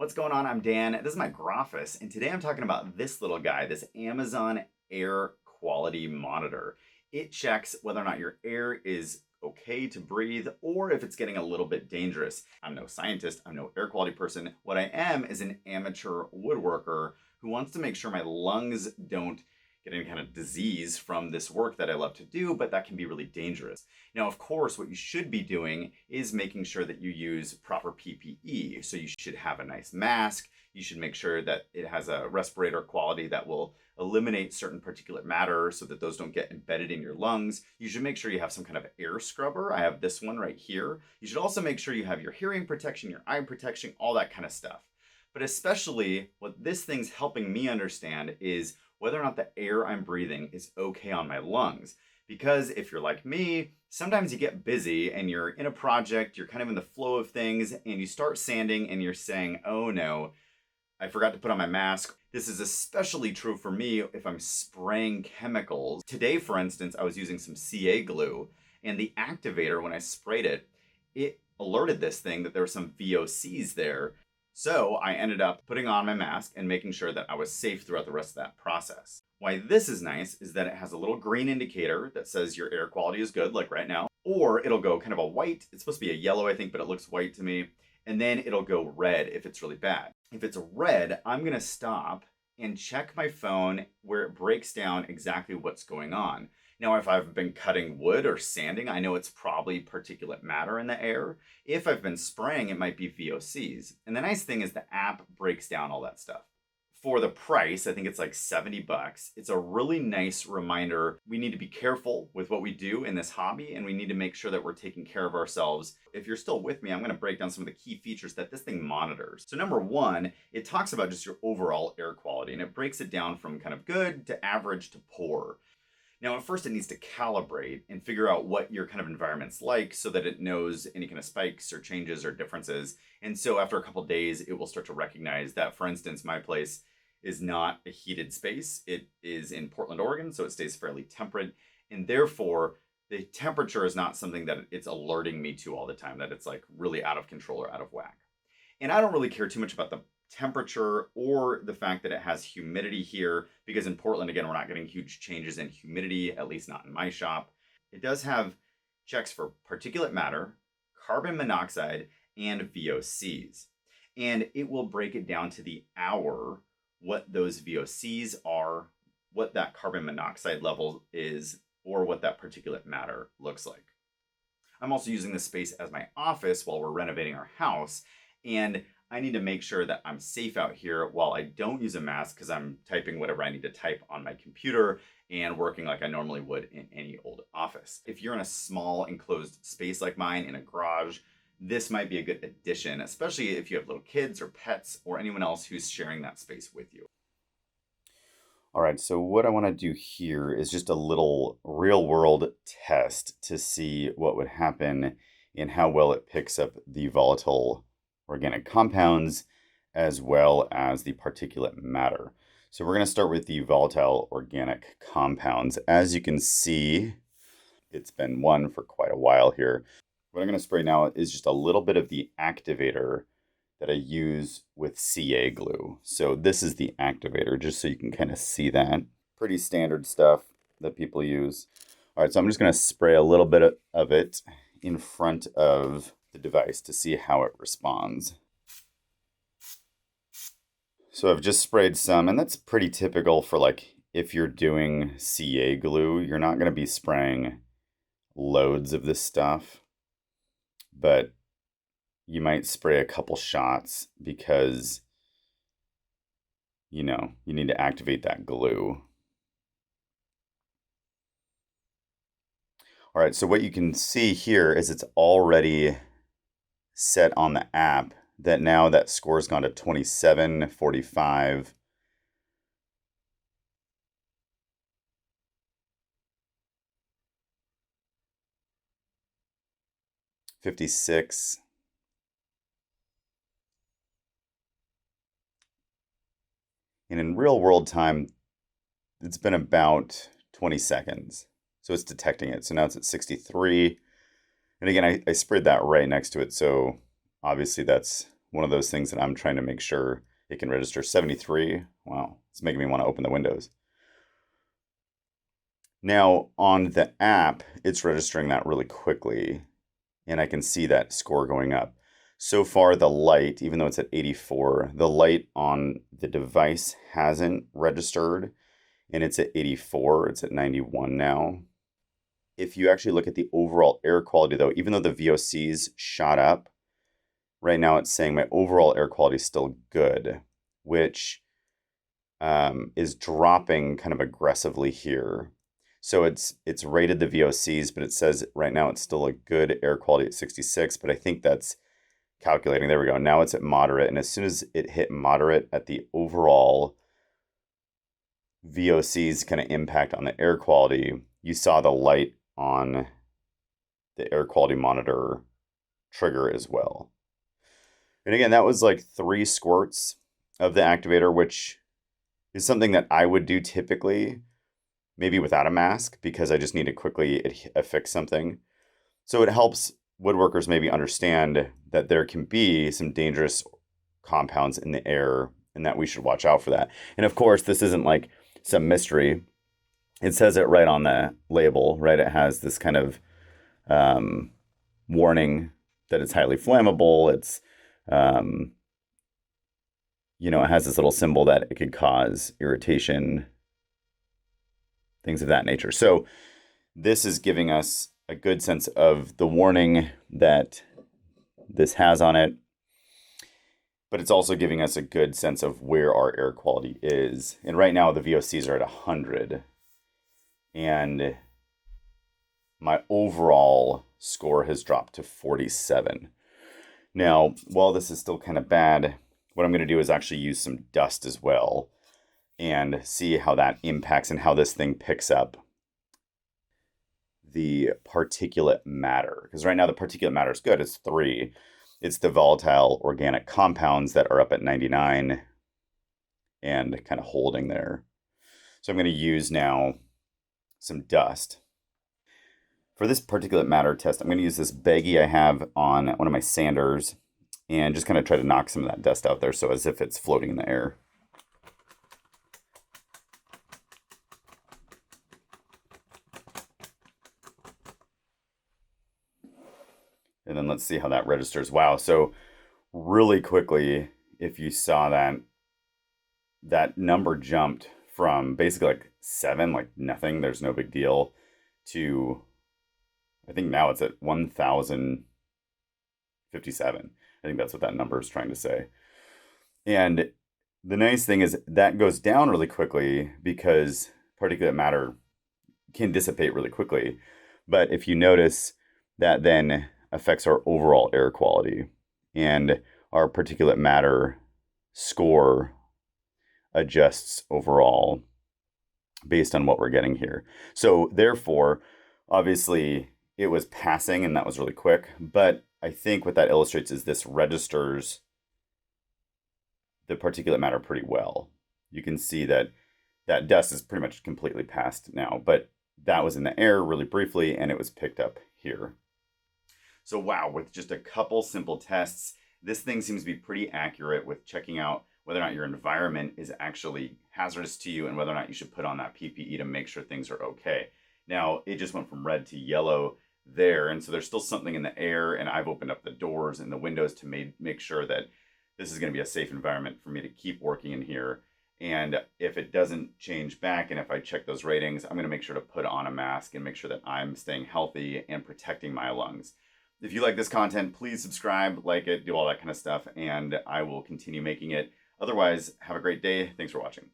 What's going on? I'm Dan. This is my Groffice, and today I'm talking about this little guy, this Amazon air quality monitor. It checks whether or not your air is okay to breathe or if it's getting a little bit dangerous. I'm no scientist, I'm no air quality person. What I am is an amateur woodworker who wants to make sure my lungs don't get any kind of disease from this work that I love to do, but that can be really dangerous. Now, of course, what you should be doing is making sure that you use proper PPE. So you should have a nice mask. You should make sure that it has a respirator quality that will eliminate certain particulate matter so that those don't get embedded in your lungs. You should make sure you have some kind of air scrubber. I have this one right here. You should also make sure you have your hearing protection, your eye protection, all that kind of stuff. But especially what this thing's helping me understand is whether or not the air I'm breathing is okay on my lungs. Because if you're like me, sometimes you get busy and you're in a project, you're kind of in the flow of things, and you start sanding and you're saying, oh no, I forgot to put on my mask. This is especially true for me if I'm spraying chemicals. Today, for instance, I was using some CA glue, and the activator, when I sprayed it, it alerted this thing that there were some VOCs there. So I ended up putting on my mask and making sure that I was safe throughout the rest of that process. Why this is nice is that it has a little green indicator that says your air quality is good, like right now, or it'll go kind of a white. It's supposed to be a yellow, I think, but it looks white to me. And then it'll go red if it's really bad. If it's red, I'm gonna stop and check my phone where it breaks down exactly what's going on. Now, if I've been cutting wood or sanding, I know it's probably particulate matter in the air. If I've been spraying, it might be VOCs. And the nice thing is the app breaks down all that stuff. For the price, I think it's like 70 bucks. It's a really nice reminder. We need to be careful with what we do in this hobby, and we need to make sure that we're taking care of ourselves. If you're still with me, I'm gonna break down some of the key features that this thing monitors. So number one, it talks about just your overall air quality, and it breaks it down from kind of good to average to poor. Now, at first it needs to calibrate and figure out what your kind of environment's like so that it knows any kind of spikes or changes or differences. And so after a couple days, it will start to recognize that, for instance, my place is not a heated space. It is in Portland, Oregon, so it stays fairly temperate. And therefore, the temperature is not something that it's alerting me to all the time, that it's like really out of control or out of whack. And I don't really care too much about the temperature or the fact that it has humidity here, because in Portland, again, we're not getting huge changes in humidity, at least not in my shop. It does have checks for particulate matter, carbon monoxide, and VOCs. And it will break it down to the hour what those VOCs are, what that carbon monoxide level is, or what that particulate matter looks like. I'm also using this space as my office while we're renovating our house, and I need to make sure that I'm safe out here while I don't use a mask, because I'm typing whatever I need to type on my computer and working like I normally would in any old office. If you're in a small enclosed space like mine in a garage, this might be a good addition, especially if you have little kids or pets or anyone else who's sharing that space with you. All right, so what I want to do here is just a little real world test to see what would happen and how well it picks up the volatile organic compounds as well as the particulate matter. So we're going to start with the volatile organic compounds. As you can see, it's been one for quite a while here. What I'm going to spray now is just a little bit of the activator that I use with CA glue. So this is the activator, just so you can kind of see that. Pretty standard stuff that people use. All right, so I'm just going to spray a little bit of it in front of the device to see how it responds. So I've just sprayed some, and that's pretty typical for like if you're doing CA glue, you're not going to be spraying loads of this stuff, but you might spray a couple shots because, you know, you need to activate that glue. All right, so what you can see here is it's already set on the app that now that score's gone to 27, 45. $56. And in real world time, it's been about 20 seconds. So it's detecting it. So now it's at 63. And again, I sprayed that right next to it. So obviously that's one of those things that I'm trying to make sure it can register. 73. Wow, it's making me want to open the windows. Now on the app, it's registering that really quickly, and I can see that score going up. So far, the light, even though it's at 84, the light on the device hasn't registered, and it's at 84. It's at 91 now. If you actually look at the overall air quality, though, even though the VOCs shot up, right now it's saying my overall air quality is still good, which is dropping kind of aggressively here. So it's rated the VOCs, but it says right now it's still a good air quality at 66, but I think that's calculating. There we go. Now it's at moderate, and as soon as it hit moderate at the overall VOCs kind of impact on the air quality, you saw the light on the air quality monitor trigger as well. And again, that was like 3 squirts of the activator, which is something that I would do typically, maybe without a mask, because I just need to quickly affix something. So it helps woodworkers maybe understand that there can be some dangerous compounds in the air and that we should watch out for that. And of course, this isn't like some mystery. It says it right on the label, right? It has this kind of warning that it's highly flammable. It's, it has this little symbol that it could cause irritation, things of that nature. So this is giving us a good sense of the warning that this has on it, but it's also giving us a good sense of where our air quality is. And right now the VOCs are at 100, and my overall score has dropped to 47. Now, while this is still kind of bad, what I'm going to do is actually use some dust as well and see how that impacts and how this thing picks up the particulate matter. Because right now the particulate matter is good. It's 3. It's the volatile organic compounds that are up at 99 and kind of holding there. So I'm going to use now some dust. For this particulate matter test, I'm going to use this baggie I have on one of my sanders and just kind of try to knock some of that dust out there, so as if it's floating in the air. And then let's see how that registers. Wow, so really quickly, if you saw that number jumped from basically like 7, like nothing, there's no big deal, to I think now it's at 1,057. I think that's what that number is trying to say. And the nice thing is that goes down really quickly because particulate matter can dissipate really quickly. But if you notice, that then affects our overall air quality, and our particulate matter score adjusts overall based on what we're getting here. So therefore, obviously it was passing and that was really quick, but I think what that illustrates is this registers the particulate matter pretty well. You can see that that dust is pretty much completely passed now, but that was in the air really briefly and it was picked up here. So wow, with just a couple simple tests, this thing seems to be pretty accurate with checking out whether or not your environment is actually hazardous to you and whether or not you should put on that PPE to make sure things are okay. Now, it just went from red to yellow there, and so there's still something in the air, and I've opened up the doors and the windows to make sure that this is going to be a safe environment for me to keep working in here. And if it doesn't change back, and if I check those ratings, I'm going to make sure to put on a mask and make sure that I'm staying healthy and protecting my lungs. If you like this content, please subscribe, like it, do all that kind of stuff, and I will continue making it. Otherwise, have a great day. Thanks for watching.